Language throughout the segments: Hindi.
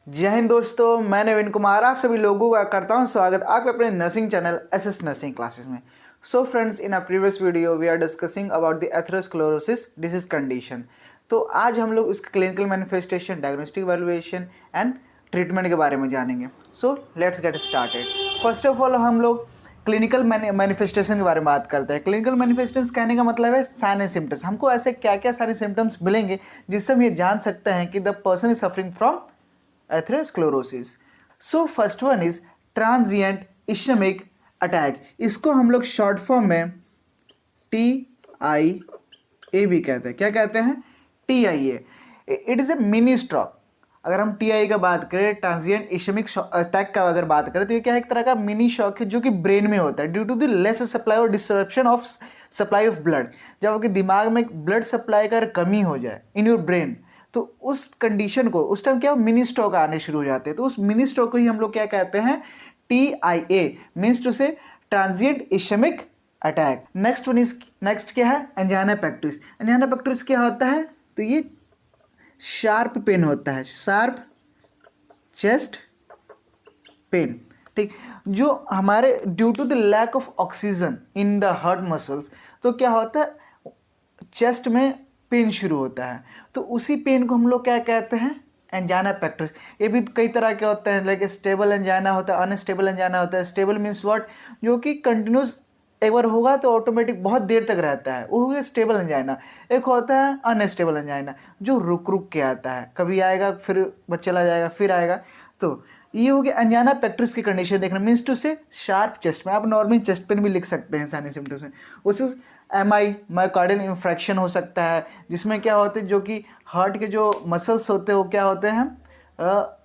जय हिंद दोस्तों, मैं नवीन कुमार आप सभी लोगों का करता हूं स्वागत आपके अपने nursing channel SS nursing classes में। So friends, in a previous video we are discussing about the atherosclerosis disease condition. तो आज हम लोग उसके clinical manifestation, diagnostic evaluation and treatment के बारे में जानेंगे। So let's get started. First of all हम लोग क्लिनिकल मैनिफेस्टेशन के बारे में बात करते हैं। क्लिनिकल मैनिफेस्टेशन कहने का मतलब है साइन एंड सिम्टम्स। हमको ऐसे क्या क्या साइन सिम्टम्स मिलेंगे जिससे हम ये जान सकते हैं कि the person is suffering from atherosclerosis. So first one is transient ischaemic attack. इसको हम लोग शॉर्ट फॉर्म में TIA भी कहते हैं। क्या कहते हैं? TIA। It is a mini stroke. अगर हम TIA का बात करें, ट्रांजिएंट इश्चेमिक अटैक का अगर बात करें, तो ये क्या है? एक तरह का मिनी शॉक है जो कि ब्रेन में होता है due to the less supply और disruption of supply of blood. जब आपके दिमाग में ब्लड सप्लाई का कमी हो जाए इन योर ब्रेन, तो उस कंडीशन को उस टाइम क्या मिनी स्ट्रोक आने शुरू हो जाते हैं। तो उस मिनी स्ट्रोक को ही हम लोग क्या कहते हैं? TIA मीन्स टू से ट्रांजिएंट इश्चेमिक अटैक। नेक्स्ट क्या है? Angina pectoris. एंजाइना पेक्टोरिस क्या होता है? तो ये शार्प पेन होता है, शार्प चेस्ट पेन। ठीक, जो हमारे due to the lack of oxygen in the heart muscles, तो क्या होता है? चेस्ट में पेन शुरू होता है। तो उसी पेन को हम लोग क्या कहते हैं? Angina pectoris. ये भी कई तरह के होते हैं, लाइक स्टेबल एंजाइना होता है, अनस्टेबल एंजाइना होता है। Stable means what? जो कि कंटिन्यूस एक बार होगा तो ऑटोमेटिक बहुत देर तक रहता है, वो हो गया स्टेबल एंजाइना। एक होता है अनस्टेबल एंजाइना, जो रुक रुक के आता है, कभी आएगा फिर चला जाएगा फिर आएगा। तो ये हो गया एंजाइना पेक्टोरिस की कंडीशन देखना, मीन्स टू से शार्प चेस्ट में। आप नॉर्मल चेस्ट पेन भी लिख सकते हैं साइन सिम्टम्स में। उसे मायोकार्डियल इंफ्रैक्शन हो सकता है, जिसमें क्या होते हैं, जो कि हार्ट के जो मसल्स होते हैं वो क्या होते हैं?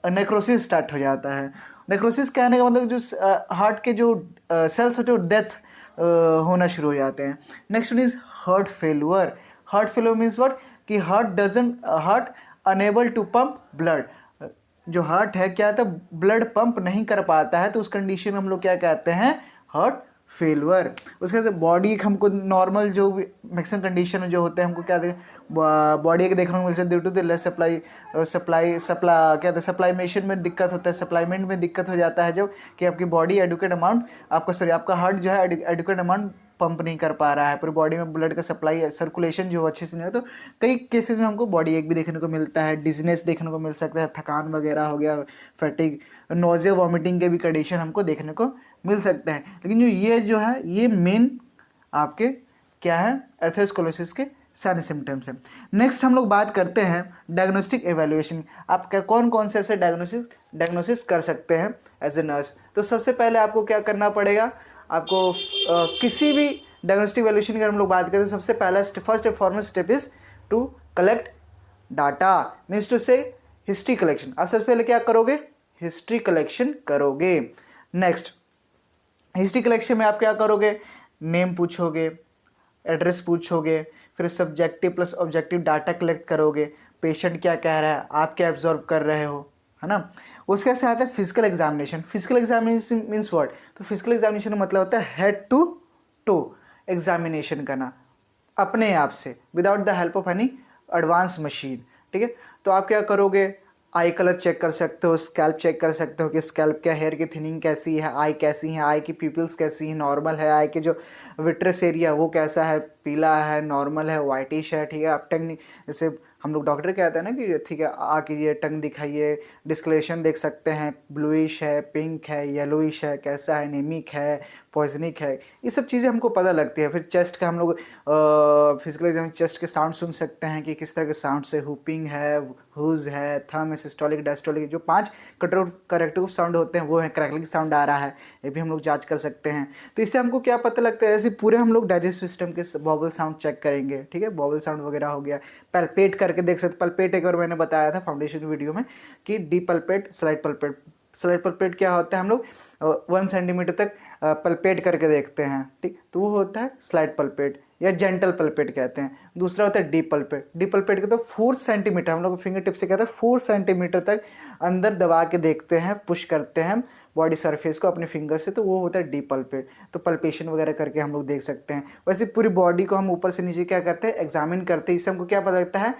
नेक्रोसिस स्टार्ट हो जाता है। नेक्रोसिस कहने का मतलब जो हार्ट के जो सेल्स होते हैं वो डेथ होना शुरू हो जाते हैं। Next one is heart failure. Heart failure means what? कि heart unable to pump blood. जो हार्ट है क्या था? ब्लड पंप नहीं कर पाता है, तो उस कंडीशन में हम लोग क्या कहते हैं? Heart failure. उसके बाद बॉडी हमको नॉर्मल जो मैक्सिमम कंडीशन में जो होते हैं, हमको क्या बॉडी के देखने को मिलता है due to the less supply क्या था? सप्लाईमेशन में दिक्कत होता है, सप्लाईमेंट में दिक्कत हो जाता है जब कि आपकी बॉडी एडुकेट अमाउंट आपका हार्ट जो है एडुकेट अमाउंट पंप नहीं कर पा रहा है, पूरी बॉडी में ब्लड का सप्लाई सर्कुलेशन जो अच्छे से नहीं है। तो कई केसेस में हमको बॉडी एक भी देखने को मिलता है, डिजीनेस देखने को मिल सकता है, थकान वगैरह हो गया, फैटिग, नोजिया, वॉमिटिंग के भी कंडीशन हमको देखने को मिल सकते हैं। लेकिन जो है ये मेन आपके क्या है? एथेरोस्क्लेरोसिस के सारे सिम्टम्स हैं। नेक्स्ट हम लोग बात करते हैं डायग्नोस्टिक एवेल्युएशन। आप क्या कौन कौन से ऐसे डायग्नोसिस कर सकते हैं एज ए नर्स? तो सबसे पहले आपको क्या करना पड़ेगा? आपको किसी भी डायग्नोस्टिक एवेल्युएशन की अगर हम लोग बात करें, तो सबसे पहला first and foremost step is to collect data, means to say history collection. आप सबसे पहले क्या करोगे? हिस्ट्री कलेक्शन करोगे। नेक्स्ट हिस्ट्री कलेक्शन में आप क्या करोगे? नेम पूछोगे, एड्रेस पूछोगे, फिर subjective plus objective data collect करोगे, पेशेंट क्या कह रहा है, आप क्या एब्जॉर्व कर रहे हो, है ना। उसके साथ है physical examination. Physical examination means what? तो फिजिकल एग्जामिनेशन का मतलब होता है हेड टू टो एग्जामिनेशन करना अपने आप से, without the help of any advance machine. ठीक है, तो आप क्या करोगे? आई कलर चेक कर सकते हो, स्कैल्प चेक कर सकते हो कि स्कैल्प क्या, हेयर की थिनिंग कैसी है, आई कैसी है, आई की पिपल्स कैसी है, नॉर्मल है, आई के जो विट्रस एरिया वो कैसा है, पीला है, नॉर्मल है, वाइटिश है। ठीक है, आप टंग, जैसे हम लोग डॉक्टर कहते हैं ना कि ठीक है आ कीजिए, टंग दिखाइए, डिस्कलेशन देख सकते हैं, ब्लूइश है, पिंक है, येलोइश है, कैसा है, एनीमिक है, पॉइजनिक है, ये सब चीज़ें हमको पता लगती है। फिर चेस्ट का हम लोग फिजिकल एग्जाम चेस्ट के साउंड सुन सकते हैं कि किस तरह के साउंड से, हुपिंग है, हुज है, थम, सिस्टोलिक, डायस्टोलिक, जो 5 करेक्टिव साउंड होते हैं वो है, क्रैकलिंग साउंड आ रहा है, ये भी हम लोग जांच कर सकते हैं। तो इससे हमको क्या पता लगता है? ऐसे पूरे हम लोग डाइजेस्टिव सिस्टम के बॉबल साउंड चेक करेंगे। ठीक है, बॉबल साउंड वगैरह हो गया, पल्पेट करके देख सकते। पल्पेट एक बार मैंने बताया था फाउंडेशन वीडियो में कि D palpate, slide palpate. Slide palpate क्या होता है? हम लोग 1 सेंटीमीटर तक पल्पेट करके देखते हैं। ठीक, तो वो होता है स्लाइड पल्पेट या जेंटल पल्पेट कहते हैं। दूसरा होता है डीप पल्पेट। डीप पल्पेट के तो 4 सेंटीमीटर, हम लोग फिंगर टिप से कहते हैं 4 सेंटीमीटर तक अंदर दबा के देखते हैं, पुश करते हैं बॉडी सरफेस को अपने फिंगर से, तो वो होता है डीप पल्पेट। तो पल्पेशन वगैरह करके हम लोग देख सकते हैं। वैसे पूरी बॉडी को हम ऊपर से नीचे क्या करते हैं? एग्जामिन करते हैं। इससे हमको क्या पता लगता है?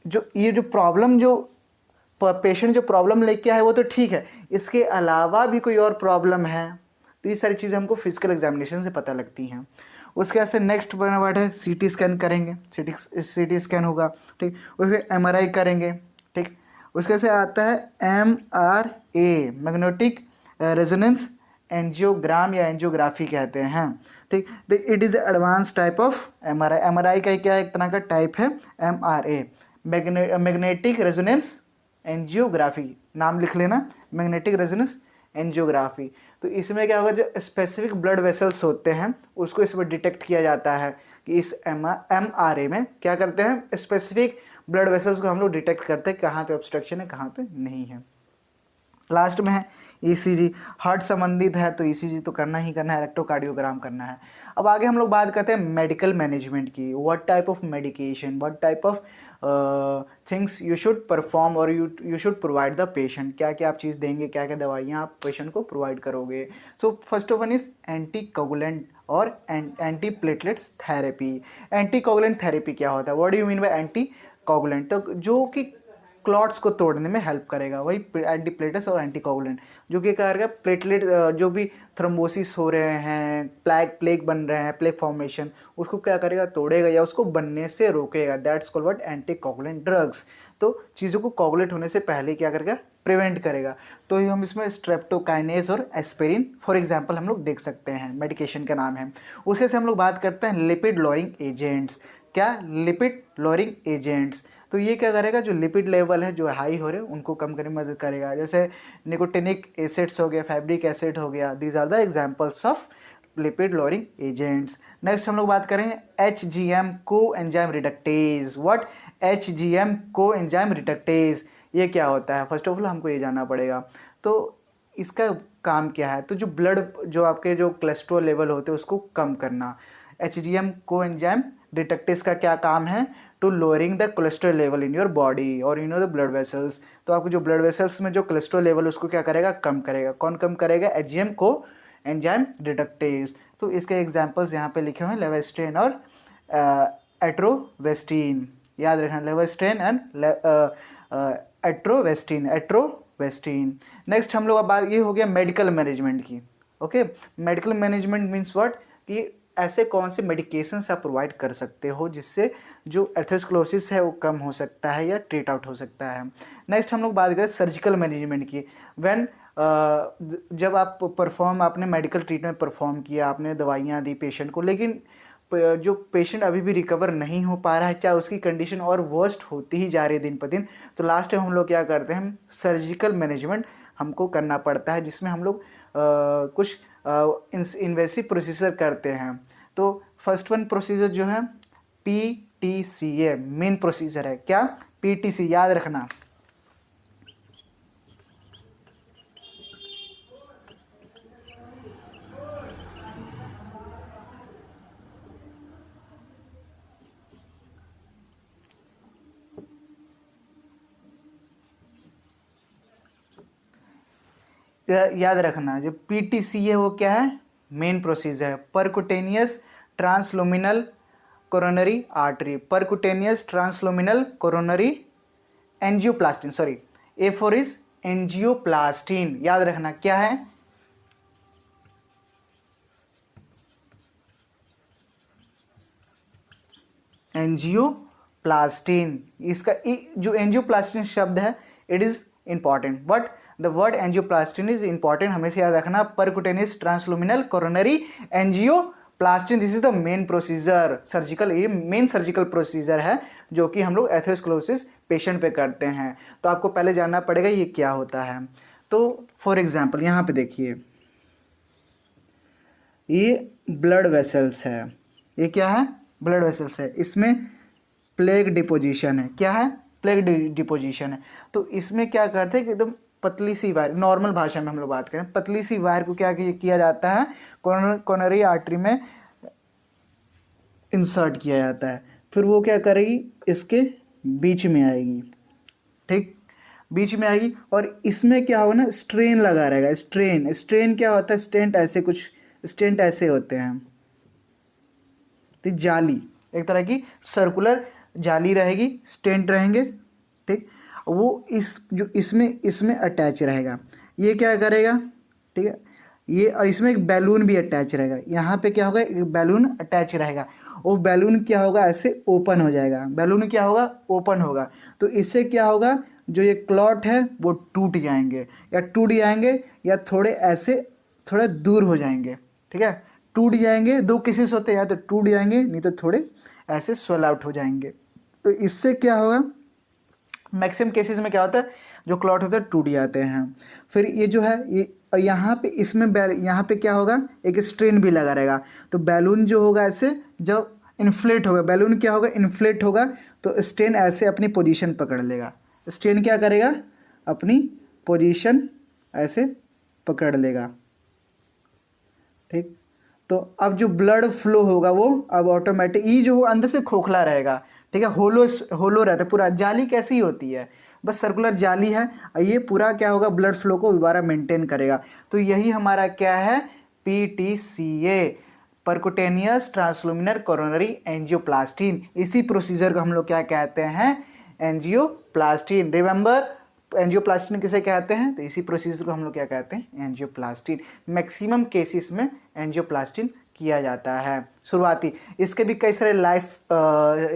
जो ये जो प्रॉब्लम जो पेशेंट जो प्रॉब्लम लेके आए वो तो ठीक है, इसके अलावा भी कोई और प्रॉब्लम है, तो ये सारी चीज़ें हमको फिजिकल एग्जामिनेशन से पता लगती हैं। उसके बाद से नेक्स्ट वर्ड है सीटी स्कैन करेंगे, सीटी स्कैन होगा, ठीक। उसके एमआरआई करेंगे, ठीक। उसके से आता है एमआरए, मैग्नेटिक रेजोनेंस एंजियोग्राम या एंजियोग्राफी कहते हैं, ठीक। It is advance type of MRI. MRI का क्या एक तरह का टाइप है एमआरए, मैग्नेटिक रेजोनेंस एंजियोग्राफी, नाम लिख लेना, मैग्नेटिक रेजोनेंस एंजियोग्राफी। तो इसमें क्या होगा, जो स्पेसिफिक ब्लड वेसल्स होते हैं उसको इसमें डिटेक्ट किया जाता है कि इस एमआरए में क्या करते हैं, स्पेसिफिक ब्लड वेसल्स को हम लोग डिटेक्ट करते हैं कहाँ पे ऑब्स्ट्रक्शन है कहाँ पे नहीं है। लास्ट में है ईसीजी, हार्ट संबंधित है तो ईसीजी तो करना ही करना है, इलेक्ट्रोकार्डियोग्राम करना है। अब आगे हम लोग बात करते हैं मेडिकल मैनेजमेंट की, what type of medication, what type of things you should perform और you should provide the patient, क्या क्या आप चीज़ देंगे, क्या क्या दवाइयाँ आप पेशेंट को प्रोवाइड करोगे। So first of one is anti coagulant और anti platelets therapy. Anti coagulant therapy क्या होता है, what do you mean by anti coagulant, तो जो कि क्लॉट्स को तोड़ने में हेल्प करेगा, वही एंटी प्लेटलेट्स और एंटी कोगुलेंट, जो कि क्या करेगा, प्लेटलेट जो भी थ्रोम्बोसिस हो रहे हैं, प्लेग बन रहे हैं, प्लेग फॉर्मेशन, उसको क्या करेगा, तोड़ेगा या उसको बनने से रोकेगा, that's called what, anti coagulant drugs. तो चीज़ों को कोगुलेट होने से पहले क्या करेगा, प्रिवेंट करेगा। तो हम इसमें स्ट्रेप्टोकाइनेज और एस्पिरिन फॉर एग्जांपल हम लोग देख सकते हैं, मेडिकेशन का नाम है। उसके से हम लोग बात करते हैं लिपिड लॉरिंग एजेंट्स। क्या, लिपिड लॉरिंग एजेंट्स, तो ये क्या करेगा, जो लिपिड लेवल है जो हाई हो रहे हैं उनको कम करने में मदद करेगा, जैसे निकोटिनिक एसिड्स हो गया, फैब्रिक एसिड हो गया, these are the examples of lipid lowering agents. Next हम लोग बात करेंगे एचजीएम को एंजाइम रिडक्टेज। व्हाट, एचजीएम को एंजाइम रिडक्टेज, ये क्या होता है, फर्स्ट ऑफ ऑल हमको ये जानना पड़ेगा। तो इसका काम क्या है, तो जो ब्लड, जो आपके जो कोलेस्ट्रॉल लेवल होते हैं उसको कम करना। एचजीएम को एंजाइम रिडक्टेज का क्या काम है, to lowering the cholesterol level in your body और इन द ब्लड वेसल्स। तो आपको जो ब्लड वेसल्स में जो कोलेस्ट्रॉल लेवल उसको क्या करेगा, कम करेगा। कौन कम करेगा, एचजीएम को एंजाइम रिडक्टेज। तो इसके एग्जांपल्स यहाँ पे लिखे हुए हैं, लेवेस्ट्रेन और एट्रोवेस्टिन, याद रखना, लेवेस्ट्रेन एंड एट्रोवेस्टिन। नेक्स्ट हम लोग अब बात, ये हो गया मेडिकल मैनेजमेंट की। Okay, medical management means what, कि ऐसे कौन से मेडिकेशंस आप प्रोवाइड कर सकते हो जिससे जो एथेरोस्क्लेरोसिस है वो कम हो सकता है या ट्रीट आउट हो सकता है। नेक्स्ट हम लोग बात करें सर्जिकल मैनेजमेंट की। व्हेन जब आप आपने मेडिकल ट्रीटमेंट परफॉर्म किया, आपने दवाइयाँ दी पेशेंट को, लेकिन जो पेशेंट अभी भी रिकवर नहीं हो पा रहा है, चाहे उसकी कंडीशन और वर्स्ट होती ही जा रही है दिन पर दिन, तो लास्ट में हम लोग क्या करते हैं, सर्जिकल मैनेजमेंट हमको करना पड़ता है, जिसमें हम लोग कुछ इन्वेसिव प्रोसीजर करते हैं। तो फर्स्ट वन प्रोसीजर जो है PTCA, मेन प्रोसीजर है। क्या, PTC, याद रखना। याद रखना, जो PTC है वो क्या है, मेन प्रोसीजर है, percutaneous transluminal coronary artery, percutaneous transluminal coronary angioplasty, sorry, A for is angioplasty, याद रखना क्या है, एंजियोप्लास्टिन। इसका जो एंजियोप्लास्टिन शब्द है, it is important, but the word angioplasty is important, हमेशा याद रखना, percutaneous transluminal coronary angioplasty, this is the main procedure, surgical, ये मेन सर्जिकल प्रोसीजर है जो कि हम लोग एथेरोस्क्लेरोसिस पेशेंट पे करते हैं। तो आपको पहले जानना पड़ेगा ये क्या होता है। तो फॉर एग्जाम्पल यहाँ पे देखिए, ये ब्लड वेसल्स है, ये क्या है, ब्लड वेसल्स है, इसमें प्लेग डिपोजिशन है। क्या है, प्लेग डिपोजिशन है। तो इसमें क्या करते हैं कि एकदम पतली सी वायर, नॉर्मल भाषा में हम लोग बात करें, पतली सी वायर को क्या किया जाता है, कोरोनरी आर्टरी में इंसर्ट किया जाता है, फिर वो क्या करेगी, इसके बीच में आएगी, ठीक, बीच में आएगी, और इसमें क्या होगा ना, स्ट्रेन लगा रहेगा। स्ट्रेन क्या होता है, स्टेंट ऐसे, कुछ स्टेंट ऐसे होते हैं, ठीक, जाली, एक तरह की सर्कुलर जाली रहेगी, स्टेंट रहेंगे, ठीक। वो इस जो इसमें इसमें अटैच रहेगा। ये क्या करेगा, ठीक है, ये और इसमें एक बैलून भी अटैच रहेगा। यहाँ पे क्या होगा, एक बैलून अटैच रहेगा। वो बैलून क्या होगा, ऐसे ओपन हो जाएगा। बैलून क्या होगा, ओपन होगा। तो इससे क्या होगा, जो ये क्लॉट है वो टूट जाएंगे, या टूट जाएंगे या थोड़े ऐसे थोड़ा दूर हो जाएंगे, ठीक है। टूट जाएंगे, दो केसेस होते हैं, या तो टूट जाएंगे नहीं तो थोड़े ऐसे स्वेल आउट हो जाएंगे। तो इससे क्या होगा, मैक्सिमम केसेस में क्या होता है, जो क्लॉट होते हैं टूट जाते हैं। फिर ये जो है ये, और यहाँ पे इसमें यहाँ पे क्या होगा, एक स्ट्रेन भी लगा रहेगा। तो बैलून जो होगा ऐसे जब इन्फ्लेट होगा, बैलून क्या होगा, इन्फ्लेट होगा, तो स्ट्रेन ऐसे अपनी पोजीशन पकड़ लेगा। स्ट्रेन क्या करेगा, अपनी पोजीशन ऐसे पकड़ लेगा, ठीक। तो अब जो ब्लड फ्लो होगा वो अब ऑटोमेटिक, ये जो अंदर से खोखला रहेगा, ठीक है, होलो होलो रहता है पूरा। जाली कैसी होती है, बस सर्कुलर जाली है, और ये पूरा क्या होगा, ब्लड फ्लो को दोबारा मेंटेन करेगा। तो यही हमारा क्या है, PTCA, परकुटेनियस ट्रांसलुमिनर कोरोनरी एंजियोप्लास्टिन। इसी प्रोसीजर को हम लोग क्या कहते हैं, एंजियोप्लास्टिन। रिमेंबर, एंजियोप्लास्टिन किसे कहते हैं, तो इसी प्रोसीजर को हम लोग क्या कहते हैं, एंजियोप्लास्टिन। मैक्सिमम केसेस में एंजियोप्लास्टिन किया जाता है शुरुआती। इसके भी कई सारे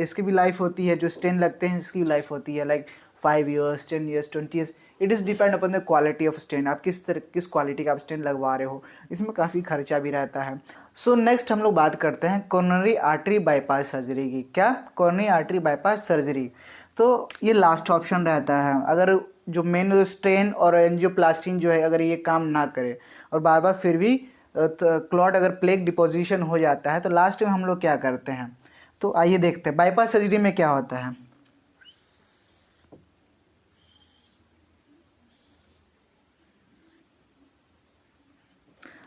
इसकी भी लाइफ होती है, जो स्टेन लगते हैं इसकी लाइफ होती है like 5 years, 10 years, 20 years। It is depend upon the quality of stent, आप किस क्वालिटी का आप स्टेन लगवा रहे हो, इसमें काफ़ी खर्चा भी रहता है। सो नेक्स्ट हम लोग बात करते हैं कोरोनरी आर्टरी बाईपास सर्जरी की। क्या, कोरोनरी आर्टरी बाईपास सर्जरी। तो ये लास्ट ऑप्शन रहता है। अगर जो मेन स्टेन और एंजियोप्लास्टिन जो है, अगर ये काम ना करे और बार बार फिर भी क्लॉट अगर प्लेग डिपोजिशन हो जाता है, तो लास्ट में हम लोग क्या करते हैं। तो आइए देखते हैं बाईपास सर्जरी में क्या होता है।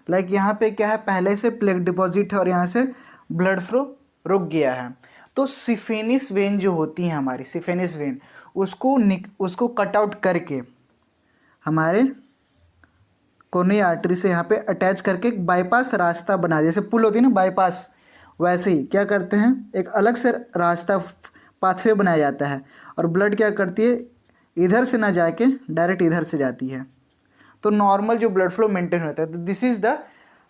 लाइक यहाँ पे क्या है, पहले से प्लेग डिपॉजिट है और यहाँ से ब्लड फ्लो रुक गया है। तो सिफेनिस वेन जो होती है हमारी, सिफेनिस वेन, उसको कट आउट करके हमारे कोरोनरी आर्टरी से यहाँ पे अटैच करके एक बाईपास रास्ता बना, जैसे पुल होती है ना बाईपास, वैसे ही क्या करते हैं, एक अलग से रास्ता पाथवे बनाया जाता है, और ब्लड क्या करती है, इधर से ना जाके डायरेक्ट इधर से जाती है। तो नॉर्मल जो ब्लड फ्लो मेंटेन होता है। तो this is the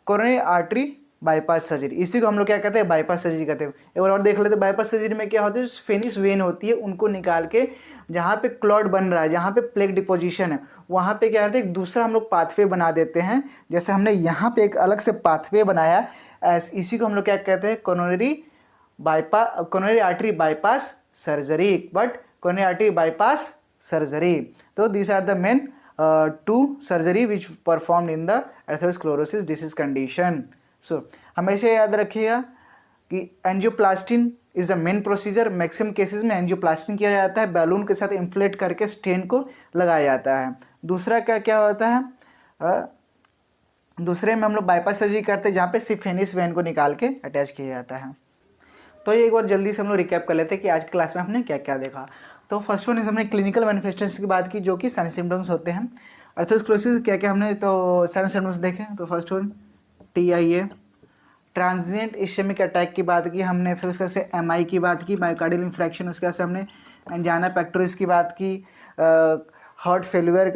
coronary artery bypass surgery. इसी को हम लोग क्या कहते हैं, बाईपास सर्जरी कहते हैं। एक बार और देख लेते हैं, बाईपास सर्जरी में क्या होता है, फेनिस वेन होती है, उनको निकाल के जहाँ पे क्लॉट बन रहा है, जहाँ पे प्लेग डिपोजिशन है, वहाँ पे क्या करते हैं, एक दूसरा हम लोग पाथवे बना देते हैं। जैसे हमने यहाँ पे एक अलग से पाथवे बनाया, इसी को हम लोग क्या कहते हैं, coronary artery bypass surgery, but coronary artery bypass surgery. तो these are the main two surgery which performed in the atherosclerosis disease condition. So हमेशा याद रखिएगा कि angioplasty is the main procedure. Maximum cases में एंजियोप्लास्टिन किया जाता है, बैलून के साथ इन्फ्लेट करके स्टेन को लगाया जाता है। दूसरा क्या क्या होता है, दूसरे में हम लोग बाईपास सर्जरी करते हैं, जहाँ पे सिफेनिस वेन को निकाल के अटैच किया जाता है। तो ये एक बार जल्दी से हम लोग रिकैप कर लेते हैं कि आज की क्लास में हमने क्या क्या देखा। तो फर्स्ट वन हमने क्लिनिकल मैनिफेस्टेशन की बात की, जो कि साइन सिम्टम्स होते हैं। एथेरोस्क्लेरोसिस क्या क्या हमने तो साइन सिम्टम्स देखे। तो first one TIA, transient ischaemic attack की बात की हमने, फिर उसके से MI की बात की, मायोकार्डियल इंफ्रैक्शन, उसके से हमने एंजाइना पेक्टोरिस की बात की, हार्ट फेलियर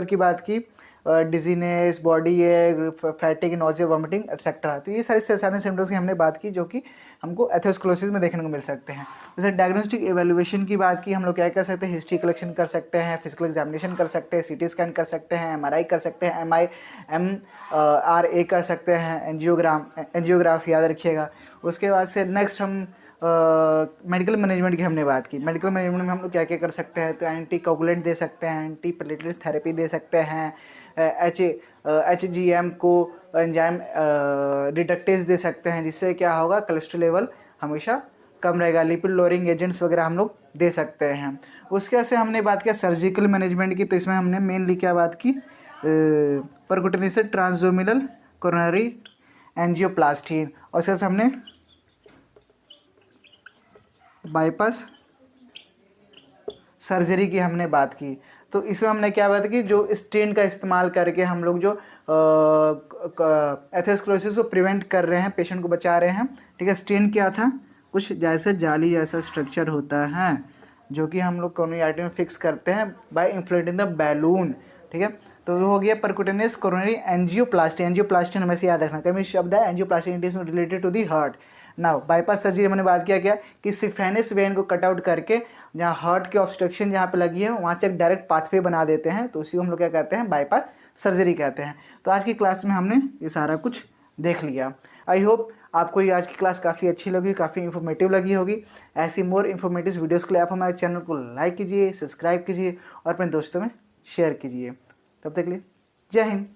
की बात की, डिजीनेस, बॉडी एक, फैटिक, नोजिया, वॉमिटिंग एटसेट्रा। तो ये सारे सिम्टम्स की हमने बात की, जो कि हमको एथेरोस्क्लेरोसिस में देखने को मिल सकते हैं। जैसे डायग्नोस्टिक एवेल्युएशन की बात की, हम लोग क्या कर सकते हैं, हिस्ट्री कलेक्शन कर सकते हैं, फिजिकल एग्जामिनेशन कर सकते हैं, CT स्कैन कर सकते हैं, MRI कर सकते हैं, MRA कर सकते हैं, एंजियोग्राफ याद रखिएगा। उसके बाद से नेक्स्ट हम मेडिकल मैनेजमेंट की हमने बात की। मेडिकल मैनेजमेंट में हम लोग क्या क्या कर सकते हैं, तो एंटी कोगुलेंट दे सकते हैं, एंटी प्लेटलेट्स थेरेपी दे सकते हैं, HGM को एंजाइम रिडक्टेज दे सकते हैं, जिससे क्या होगा, कोलेस्ट्रॉल लेवल हमेशा कम रहेगा। लिपिड लोअरिंग एजेंट्स वगैरह हम लोग दे सकते हैं। उसके से हमने बात किया सर्जिकल मैनेजमेंट की, तो इसमें हमने मेनली क्या बात की, परकुटेनियस ट्रांसडोमिनल कोरोनरी एंजियोप्लास्टी, और उसके से हमने बाईपास सर्जरी की हमने बात की। तो इसमें हमने क्या बात की, जो स्टेन का इस्तेमाल करके हम लोग जो एथेरोस्क्लेरोसिस को प्रिवेंट कर रहे हैं, पेशेंट को बचा रहे हैं, ठीक है। स्टेन क्या था, कुछ जैसे जाली जैसा स्ट्रक्चर होता है, जो कि हम लोग कोरोनरी आर्टरी में फिक्स करते हैं बाय इन्फ्लेटिंग द बैलून, ठीक है। तो वो हो गया परक्यूटेनियस कोरोनरी एंजियोप्लास्टी। एंजियोप्लास्टी हमें से याद रखना, कभी शब्द है angioplasty, it is related to the heart. Now bypass surgery मैंने बात किया क्या कि सिफेनस वेन को कट आउट करके जहाँ हार्ट की ऑब्स्ट्रक्शन जहाँ पे लगी है वहाँ से एक डायरेक्ट पाथवे बना देते हैं, तो उसी को हम लोग क्या कहते हैं, बाईपास सर्जरी कहते हैं। तो आज की क्लास में हमने ये सारा कुछ देख लिया। आई होप आपको ये आज की क्लास काफ़ी अच्छी लगी, काफ़ी इन्फॉर्मेटिव लगी होगी। ऐसी मोर इन्फॉर्मेटिव वीडियोस के लिए आप हमारे चैनल को लाइक कीजिए, सब्सक्राइब कीजिए और अपने दोस्तों में शेयर कीजिए। तब तक के लिए जय हिंद।